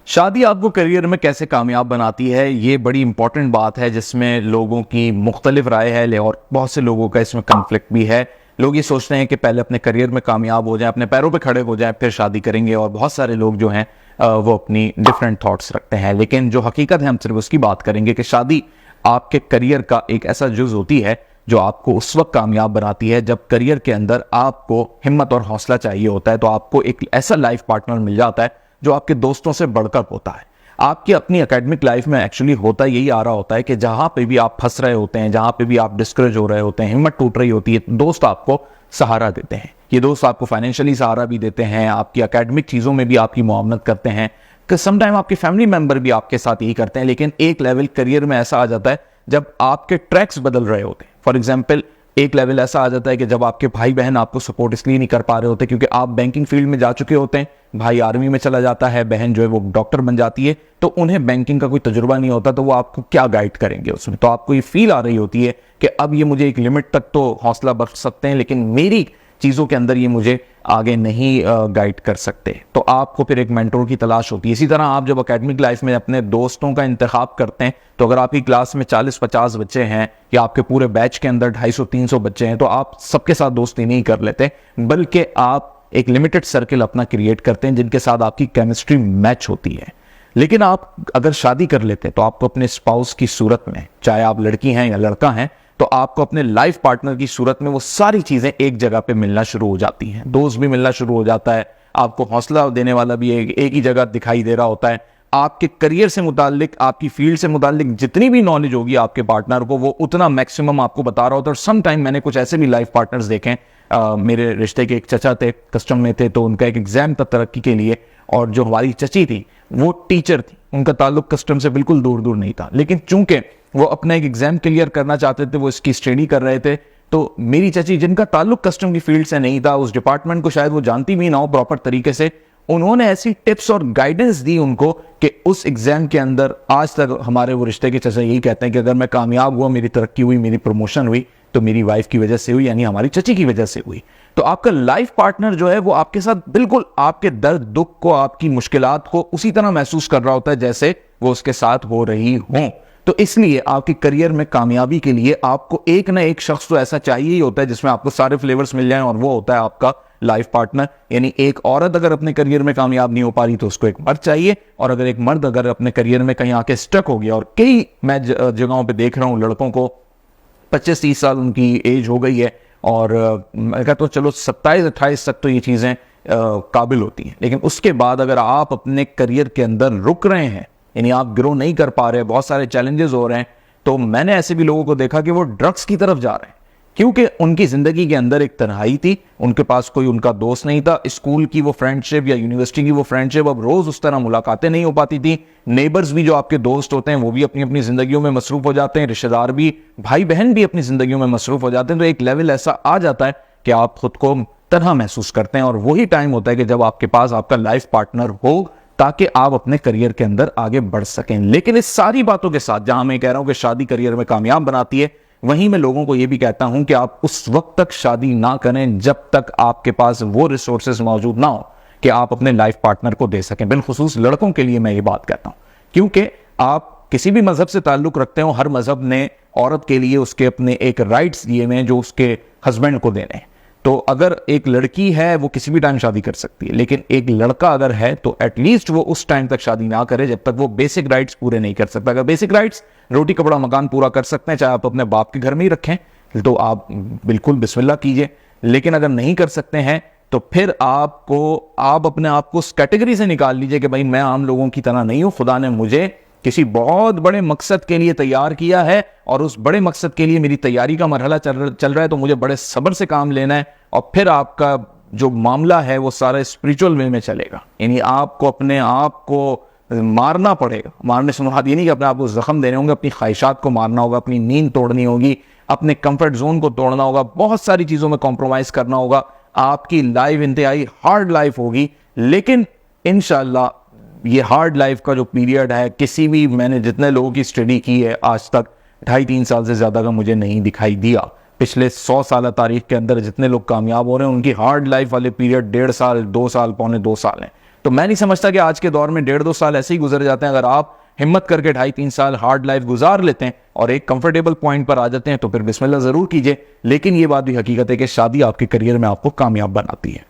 शादी आपको करियर में कैसे कामयाब बनाती है, ये बड़ी इंपॉर्टेंट बात है जिसमें लोगों की मुख्तलिफ राय है और बहुत से लोगों का इसमें कन्फ्लिक्ट भी है। लोग ये सोचते हैं कि पहले अपने करियर में कामयाब हो जाएं, अपने पैरों पे खड़े हो जाएं, फिर शादी करेंगे। और बहुत सारे लोग जो हैं वो अपनी डिफरेंट थॉट्स रखते हैं। लेकिन जो हकीकत है हम सिर्फ उसकी बात करेंगे कि शादी आपके करियर का एक ऐसा जुज होती है जो आपको उस वक्त कामयाब बनाती है जब करियर के अंदर आपको हिम्मत और हौसला चाहिए होता है। तो आपको एक ऐसा लाइफ पार्टनर मिल जाता है जो आपके दोस्तों से बढ़कर होता है। आपकी अपनी एकेडमिक लाइफ में एक्चुअली होता यही आ रहा होता है कि जहां पे भी आप फंस रहे होते हैं, जहां पे भी आप डिस्करेज हो रहे होते हैं, हिम्मत टूट रही होती है, दोस्त आपको सहारा देते हैं। ये दोस्त आपको फाइनेंशियली सहारा भी देते हैं, आपकी एकेडमिक चीजों में भी आपकी मुआवनत करते हैं। समटाइम आपके फैमिली मेंबर भी आपके साथ यही करते हैं। लेकिन एक लेवल करियर में ऐसा आ जाता है जब आपके ट्रैक्स बदल रहे होते हैं। फॉर एग्जाम्पल, एक लेवल ऐसा आ जाता है कि जब आपके भाई बहन आपको सपोर्ट इसलिए नहीं कर पा रहे होते क्योंकि आप बैंकिंग फील्ड में जा चुके होते हैं, भाई आर्मी में चला जाता है, बहन जो है वो डॉक्टर बन जाती है, तो उन्हें बैंकिंग का कोई तजुर्बा नहीं होता, तो वो आपको क्या गाइड करेंगे उसमें। तो आपको ये फील आ रही होती है कि अब ये मुझे एक लिमिट तक तो हौसला बख्श सकते हैं लेकिन मेरी चीज़ों के अंदर ये मुझे आगे नहीं गाइड कर सकते। तो आपको फिर एक मेंटोर की तलाश होती है। इसी तरह आप जब एकेडमिक लाइफ में अपने दोस्तों का इंतखाब करते हैं, तो अगर आपकी क्लास में 40-50 बच्चे हैं या आपके पूरे बैच के अंदर 250-300 बच्चे हैं, तो आप सबके साथ दोस्ती नहीं कर लेते, बल्कि आप एक लिमिटेड सर्किल अपना क्रिएट करते हैं जिनके साथ आपकी केमिस्ट्री मैच होती है। लेकिन आप अगर शादी कर लेते हैं तो आपको अपने स्पाउस की सूरत में, चाहे आप लड़की हैं या लड़का हैं, तो आपको अपने लाइफ पार्टनर की सूरत में वो सारी चीजें एक जगह पे मिलना शुरू हो जाती हैं। दोस्त भी मिलना शुरू हो जाता है, आपको हौसला देने वाला भी एक ही जगह दिखाई दे रहा होता है। आपके करियर से मुतालिक, आपकी फील्ड से मुतालिक जितनी भी नॉलेज होगी आपके पार्टनर को, वो उतना मैक्सिमम आपको बता रहा होता है। और सम टाइम मैंने कुछ ऐसे भी लाइफ पार्टनर्स देखे, मेरे रिश्ते के एक चचा थे, कस्टम में थे, तो उनका एक एग्जाम था तरक्की के लिए, और जो हमारी चची थी वो टीचर थी, उनका ताल्लुक कस्टम से बिल्कुल दूर दूर नहीं था। लेकिन चूंकि वो अपना एक एग्जाम क्लियर करना चाहते थे, वो इसकी स्टडी कर रहे थे, तो मेरी चची, जिनका ताल्लुक कस्टम की फील्ड से नहीं था, उस डिपार्टमेंट को शायद वो जानती भी ना हो प्रॉपर तरीके से, उन्होंने ऐसी टिप्स और गाइडेंस दी उनको कि उस एग्जाम के अंदर आज तक हमारे वो रिश्ते के चचा यही कहते हैं कि अगर मैं कामयाब हुआ, मेरी तरक्की हुई, मेरी प्रमोशन हुई, तो मेरी वाइफ की वजह से हुई, यानी हमारी चची की वजह से हुई। तो आपका लाइफ पार्टनर जो है वो आपके साथ बिल्कुल आपके दर्द दुख को, आपकी मुश्किलात को उसी तरह महसूस कर रहा होता है जैसे वो उसके साथ हो रही हो। तो इसलिए आपके करियर में कामयाबी के लिए आपको एक ना एक शख्स तो ऐसा चाहिए ही होता है जिसमें आपको सारे फ्लेवर्स मिल जाएं, और वो होता है आपका लाइफ पार्टनर। यानी एक औरत अगर अपने करियर में कामयाब नहीं हो पा रही तो उसको एक मर्द चाहिए, और अगर एक मर्द अगर अपने करियर में कहीं आके स्टक हो गया, और कई मैं जगहों पे देख रहा हूं लड़कों को 25-30 साल उनकी एज हो गई है, और मैं कहता हूं चलो 27-28 तक तो ये चीजें काबिल होती हैं, लेकिन उसके बाद अगर आप अपने करियर के अंदर रुक रहे हैं, यानी आप ग्रो नहीं कर पा रहे, बहुत सारे चैलेंजेस हो रहे हैं, तो मैंने ऐसे भी लोगों को देखा कि वो ड्रग्स की तरफ जा रहे हैं क्योंकि उनकी जिंदगी के अंदर एक तन्हाई थी, उनके पास कोई उनका दोस्त नहीं था, स्कूल की वो फ्रेंडशिप या यूनिवर्सिटी की वो फ्रेंडशिप अब रोज उस तरह मुलाकातें नहीं हो पाती थी। नेबर्स भी जो आपके दोस्त होते हैं वो भी अपनी अपनी जिंदगियों में मसरूफ हो जाते हैं, रिश्तेदार भी, भाई बहन भी अपनी जिंदगियों में मसरूफ हो जाते हैं। तो एक लेवल ऐसा आ जाता है कि आप खुद को तन्हा महसूस करते हैं, और वही टाइम होता है कि जब आपके पास आपका लाइफ पार्टनर हो ताकि आप अपने करियर के अंदर आगे बढ़ सकें। लेकिन इस सारी बातों के साथ, जहां मैं कह रहा हूं कि शादी करियर में कामयाब बनाती है, वहीं मैं लोगों को यह भी कहता हूं कि आप उस वक्त तक शादी ना करें जब तक आपके पास वो रिसोर्सेज मौजूद ना हो कि आप अपने लाइफ पार्टनर को दे सकें। बिलखुसूस लड़कों के लिए मैं ये बात कहता हूं, क्योंकि आप किसी भी मजहब से ताल्लुक रखते हो, हर मजहब ने औरत के लिए उसके अपने एक राइट्स दिए हुए हैं जो उसके हस्बैंड को देने हैं। तो अगर एक लड़की है वो किसी भी टाइम शादी कर सकती है, लेकिन एक लड़का अगर है तो एटलीस्ट वो उस टाइम तक शादी ना करे जब तक वो बेसिक राइट्स पूरे नहीं कर सकता। अगर बेसिक राइट्स, रोटी कपड़ा मकान पूरा कर सकते हैं, चाहे आप अपने बाप के घर में ही रखें, तो आप बिल्कुल बिस्मिल्लाह कीजिए। लेकिन अगर नहीं कर सकते हैं तो फिर आप अपने आप को उस कैटेगरी से निकाल लीजिए कि भाई मैं आम लोगों की तरह नहीं हूं, खुदा ने मुझे किसी बहुत बड़े मकसद के लिए तैयार किया है, और उस बड़े मकसद के लिए मेरी तैयारी का मरहला चल रहा है, तो मुझे बड़े सब्र से काम लेना है। और फिर आपका जो मामला है वो सारा स्पिरिचुअल वे में चलेगा, यानी आपको अपने आप को मारना पड़ेगा। मारने से मुराद ये नहीं कि अपने आप को जख्म देने होंगे, अपनी ख्वाहिशात को मारना होगा, अपनी नींद तोड़नी होगी, अपने कंफर्ट जोन को तोड़ना होगा, बहुत सारी चीजों में कॉम्प्रोमाइज करना होगा। आपकी लाइफ इंतहाई हार्ड लाइफ होगी, लेकिन इंशाल्लाह ये हार्ड लाइफ का जो पीरियड है, किसी भी, मैंने जितने लोगों की स्टडी की है आज तक 2.5-3 साल से ज्यादा का मुझे नहीं दिखाई दिया। पिछले 100 साल तारीख के अंदर जितने लोग कामयाब हो रहे हैं उनकी हार्ड लाइफ वाले पीरियड 1.5 साल, 2 साल, पौने 2 साल हैं। तो मैं नहीं समझता कि आज के दौर में 1.5-2 साल ऐसे ही गुजर जाते हैं। अगर आप हिम्मत करके 2.5-3 साल हार्ड लाइफ गुजार लेते हैं और एक कंफर्टेबल पॉइंट पर आ जाते हैं तो फिर बिस्मिल्लाह जरूर कीजिए। लेकिन ये बात भी हकीकत है कि शादी आपके करियर में आपको कामयाब बनाती है।